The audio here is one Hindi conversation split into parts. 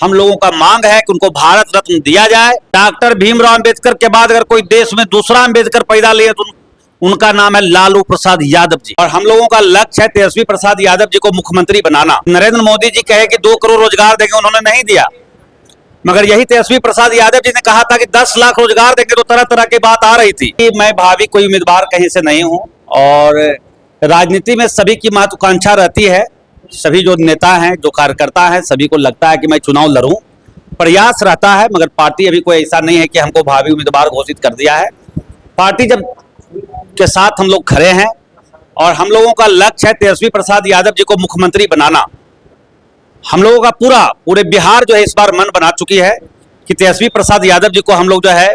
हम लोगों का मांग है कि उनको भारत रत्न दिया जाए। डॉक्टर भीमराव अंबेडकर के बाद अगर कोई देश में दूसरा अंबेडकर पैदा लिए तो उनका नाम है लालू प्रसाद यादव जी। और हम लोगों का लक्ष्य है तेजस्वी प्रसाद यादव जी को मुख्यमंत्री बनाना। नरेंद्र मोदी जी कहे कि 2 करोड़ रोजगार देंगे, उन्होंने नहीं दिया, मगर यही तेजस्वी प्रसाद यादव जी ने कहा था कि 10 लाख रोजगार देंगे, तो तरह तरह की बात आ रही थी। मैं भावी कोई उम्मीदवार कहीं से नहीं हूं और राजनीति में सभी की महत्वाकांक्षा रहती है। सभी जो नेता हैं, जो कार्यकर्ता हैं, सभी को लगता है कि मैं चुनाव लड़ूं, प्रयास रहता है, मगर पार्टी अभी कोई ऐसा नहीं है कि हमको भावी उम्मीदवार घोषित कर दिया है। पार्टी जब के साथ हम लोग खड़े हैं और हम लोगों का लक्ष्य है तेजस्वी प्रसाद यादव जी को मुख्यमंत्री बनाना। हम लोगों का पूरे बिहार जो है इस बार मन बना चुकी है कि तेजस्वी प्रसाद यादव जी को हम लोग जो है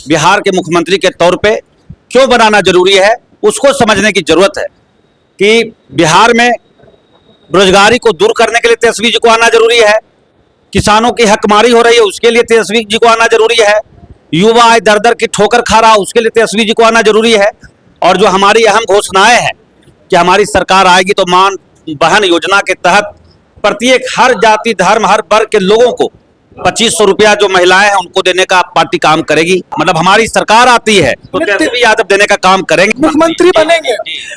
बिहार के मुख्यमंत्री के तौर पे क्यों बनाना जरूरी है, उसको समझने की जरूरत है कि बिहार में बेरोजगारी को दूर करने के लिए तेजस्वी जी को आना जरूरी है। किसानों की हकमारी हो रही है, उसके लिए तेजस्वी जी को आना जरूरी है। युवा आज दर दर की ठोकर खा रहा, उसके लिए तेजस्वी जी को आना जरूरी है। और जो हमारी अहम घोषणाएं हैं कि हमारी सरकार आएगी तो मां बहन योजना के तहत प्रत्येक हर जाति धर्म हर वर्ग के लोगों को 2500 रुपया जो महिलाएं हैं उनको देने का पार्टी काम करेगी। मतलब हमारी सरकार आती है तो तेजस्वी यादव देने का काम करेंगे, मुख्यमंत्री बनेंगे।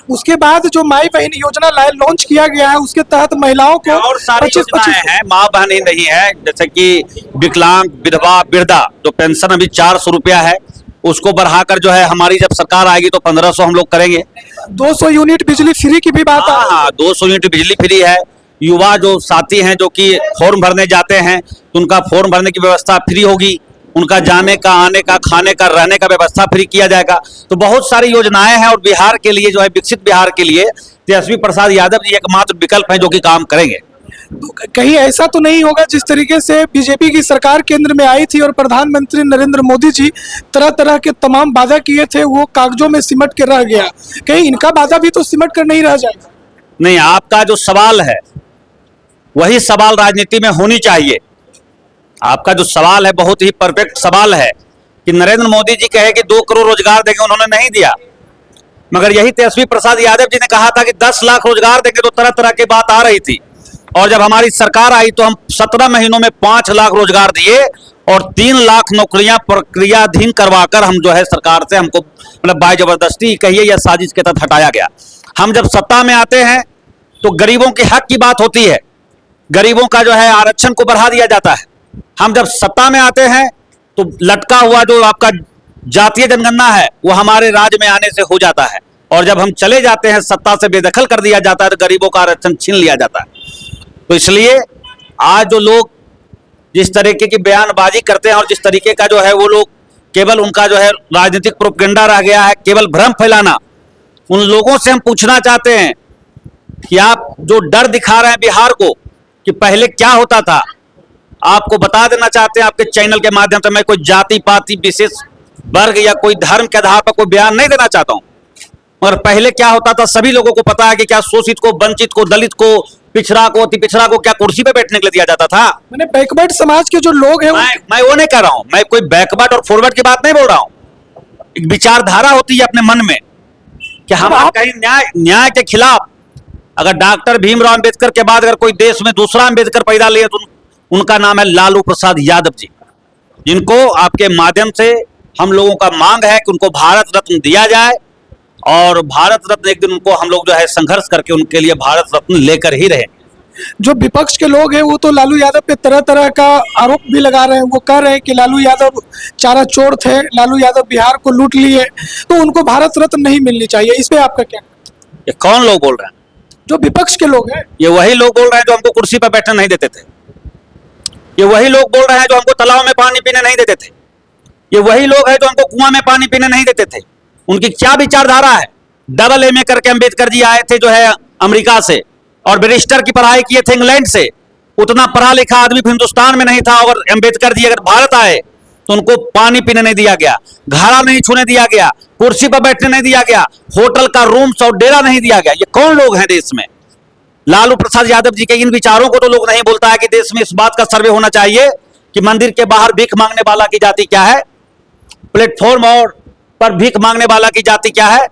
उसके बाद जो माई बहन योजना लॉन्च किया गया है उसके तहत महिलाओं को और सारी योजनाएं हैं। माँ बहन ही नहीं है, जैसे कि विकलांग विधवा वृद्धा जो पेंशन अभी 400 रुपया है, उसको बढ़ाकर जो है हमारी जब सरकार आएगी तो 1500 हम लोग करेंगे। 200 यूनिट बिजली फ्री की भी बात है। हाँ, 200 यूनिट बिजली फ्री है। युवा जो साथी हैं जो कि फॉर्म भरने जाते हैं तो उनका फॉर्म भरने की व्यवस्था फ्री होगी, उनका जाने का, आने का, खाने का, रहने का व्यवस्था फ्री किया जाएगा। तो बहुत सारी योजनाएं हैं और बिहार के लिए जो है विकसित बिहार के लिए तेजस्वी प्रसाद यादव जी एकमात्र विकल्प है जो कि काम करेंगे। तो कहीं ऐसा तो नहीं होगा जिस तरीके से बीजेपी की सरकार केंद्र में आई थी और प्रधानमंत्री नरेंद्र मोदी जी तरह तरह के तमाम वादा किए थे वो कागजों में सिमट के रह गया, कहीं इनका वादा भी तो सिमट कर नहीं रह जाएगा? नहीं, आपका जो सवाल है वही सवाल राजनीति में होनी चाहिए। आपका जो सवाल है बहुत ही परफेक्ट सवाल है कि नरेंद्र मोदी जी कहे कि 2 करोड़ रोजगार देंगे, उन्होंने नहीं दिया, मगर यही तेजस्वी प्रसाद यादव जी ने कहा था कि 10 लाख रोजगार देंगे, तो तरह तरह की बात आ रही थी। और जब हमारी सरकार आई तो हम 17 महीनों में 5 लाख रोजगार दिए और 3 लाख नौकरियां प्रक्रियाधीन करवाकर हम जो है सरकार से हमको मतलब बाय जबरदस्ती कहिए या साजिश के तहत हटाया गया। हम जब सत्ता में आते हैं तो गरीबों के हक की बात होती है, गरीबों का जो है आरक्षण को बढ़ा दिया जाता है। हम जब सत्ता में आते हैं तो लटका हुआ जो आपका जातीय जनगणना है वो हमारे राज्य में आने से हो जाता है, और जब हम चले जाते हैं सत्ता से बेदखल कर दिया जाता है तो गरीबों का आरक्षण छीन लिया जाता है। तो इसलिए आज जो लोग जिस तरीके की बयानबाजी करते हैं और जिस तरीके का जो है वो लोग केवल उनका जो है राजनीतिक प्रोपेगेंडा रह गया है, केवल भ्रम फैलाना, उन लोगों से हम पूछना चाहते हैं कि आप जो डर दिखा रहे हैं बिहार को कि पहले क्या होता था, आपको बता देना चाहते हैं आपके चैनल के माध्यम से। मैं कोई जाति पाति विशेष वर्ग या कोई धर्म के आधार पर कोई बयान नहीं देना चाहता हूं, मगर पहले क्या होता था सभी लोगों को पता है कि क्या शोषित को, वंचित को, दलित को, पिछड़ा को, अति पिछड़ा को क्या कुर्सी पे बैठने के लिए दिया जाता था? मैंने बैकवर्ड समाज के जो लोग हैं मैं वो नहीं कह रहा हूं, मैं कोई बैकवर्ड और फॉरवर्ड की बात नहीं बोल रहा हूं। एक विचारधारा होती है अपने मन में कि हम कहीं न्याय के खिलाफ, अगर डॉक्टर भीमराव अंबेडकर के बाद अगर कोई देश में दूसरा अंबेडकर पैदा लिए तो उनका नाम है लालू प्रसाद यादव जी, जिनको आपके माध्यम से हम लोगों का मांग है कि उनको भारत रत्न दिया जाए। और भारत रत्न एक दिन उनको हम लोग जो है संघर्ष करके उनके लिए भारत रत्न लेकर ही रहे। जो विपक्ष के लोग हैं वो तो लालू यादव पे तरह तरह का आरोप भी लगा रहे हैं, वो कह रहे हैं कि लालू यादव चारा चोर थे, लालू यादव बिहार को लूट लिए, तो उनको भारत रत्न नहीं मिलनी चाहिए। इस पे आपका क्या? ये कौन लोग बोल रहे हैं? जो विपक्ष के लोग हैं। ये वही लोग बोल रहे हैं जो हमको कुर्सी पर बैठने नहीं देते थे, ये वही लोग बोल रहे हैं जो हमको तालाब में पानी पीने नहीं देते थे, ये वही लोग हैं जो हमको कुआं में पानी पीने नहीं देते थे। उनकी क्या विचारधारा है? डबल एमए करके अंबेडकर जी आए थे जो है अमेरिका से, और बैरिस्टर की पढ़ाई किए थे इंग्लैंड से। उतना पढ़ा लिखा आदमी हिंदुस्तान में नहीं था, और अंबेडकर जी अगर भारत आए तो उनको पानी पीने नहीं दिया गया, घड़ा नहीं छूने दिया गया, कुर्सी पर बैठने नहीं दिया गया, होटल का रूम और डेरा नहीं दिया गया। ये कौन लोग हैं देश में? लालू प्रसाद यादव जी के इन विचारों को तो लोग नहीं बोलता है कि देश में इस बात का सर्वे होना चाहिए कि मंदिर के बाहर भीख मांगने वाला की जाति क्या है, प्लेटफॉर्म और पर भीख मांगने वाला की जाति क्या है,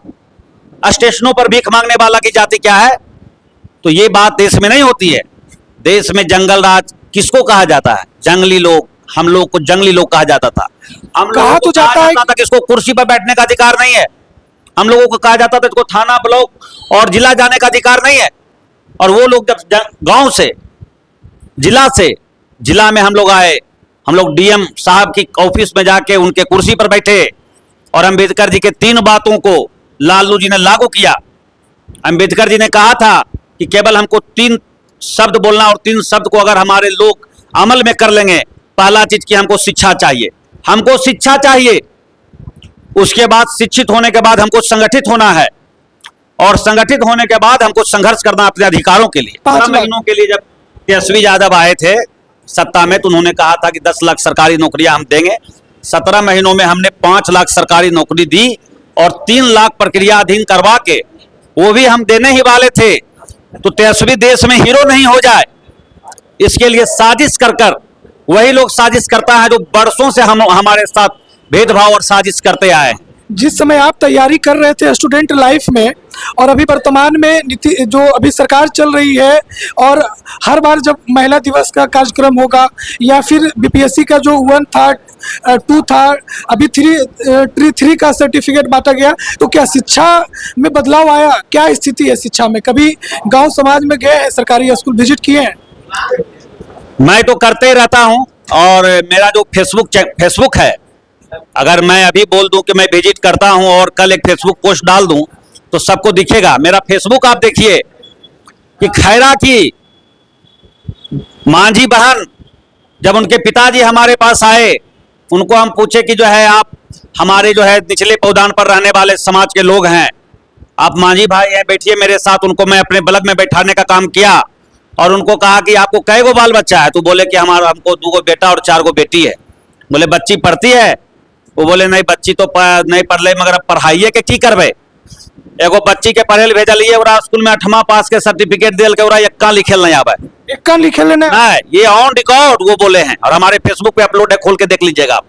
स्टेशनों पर भीख मांगने वाला की जाति क्या है। तो ये बात देश में नहीं होती है। देश में जंगल राज किसको कहा जाता है? जंगली लोग, हम लोग को जंगली लोग कहा जाता था। हम लोगों कहा को तो जाता कहा है जाता था कि इसको कुर्सी पर बैठने का अधिकार नहीं है। हम लोगों को कहा जाता था इसको थाना, ब्लॉक और जिला जाने का अधिकार नहीं है। और वो लोग जब गांव से जिला में हम लोग आए, हम लोग डीएम साहब की ऑफिस में जाके उनके कुर्सी पर बैठे और अंबेडकर जी के 3 बातों को लालू जी ने लागू किया। अंबेडकर जी ने कहा था कि केवल हमको 3 शब्द बोलना, और 3 शब्द को अगर हमारे लोग अमल में कर लेंगे, पहला चीज कि हमको शिक्षा चाहिए, हमको शिक्षा चाहिए। उसके बाद शिक्षित होने के बाद हमको संगठित होना है, और संगठित होने के बाद हमको संघर्ष करना अपने अधिकारों के लिए। 15 महीनों के लिए जब तेजस्वी यादव आए थे सत्ता में, तो उन्होंने कहा था कि 10 लाख सरकारी नौकरियां हम देंगे। 17 महीनों में हमने 5 लाख सरकारी नौकरी दी और 3 लाख प्रक्रियाधीन करवा के वो भी हम देने ही वाले थे। तो तेजस्वी देश में हीरो नहीं हो जाए, इसके लिए साजिश कर वही लोग साजिश करता है जो बरसों से हमारे साथ भेदभाव और साजिश करते आए हैं। जिस समय आप तैयारी कर रहे थे स्टूडेंट लाइफ में, और अभी वर्तमान में जो अभी सरकार चल रही है, और हर बार जब महिला दिवस का कार्यक्रम होगा या फिर बीपीएससी का जो 1 था 2 था, अभी 3 का सर्टिफिकेट बांटा गया, तो क्या शिक्षा में बदलाव आया? क्या स्थिति है शिक्षा में? कभी गांव समाज में गए हैं, सरकारी स्कूल विजिट किए हैं? मैं तो करते ही रहता हूं, और मेरा जो फेसबुक है, अगर मैं अभी बोल दूं कि मैं विजिट करता हूं और कल एक फेसबुक पोस्ट डाल दूं तो सबको दिखेगा। मेरा फेसबुक आप देखिए कि खैरा की मांझी बहन, जब उनके पिताजी हमारे पास आए, उनको हम पूछे कि जो है आप हमारे जो है निचले पौधान पर रहने वाले समाज के लोग हैं, आप मांझी भाई हैं, बैठिए मेरे साथ। उनको मैं अपने बलग में बैठाने का काम किया और उनको कहा कि आपको कै गो बाल बच्चा है? तो बोले कि हमको 2 गो बेटा और 4 गो बेटी है। बोले बच्ची पढ़ती है? वो बोले नहीं, बच्ची तो नहीं पढ़ ले, मगर अब पढ़ाइए के की करबे। एगो बच्ची के पढ़े भेजलिए, ओरा स्कूल में 8वां पास के सर्टिफिकेट दिल के, ओरा एक्का लिखे नहीं आवे। एक्का लिखे लेना? नहीं, ये ऑन रिकॉर्ड वो बोले हैं, और हमारे फेसबुक पे अपलोड है, खोल के देख लीजिएगा आप।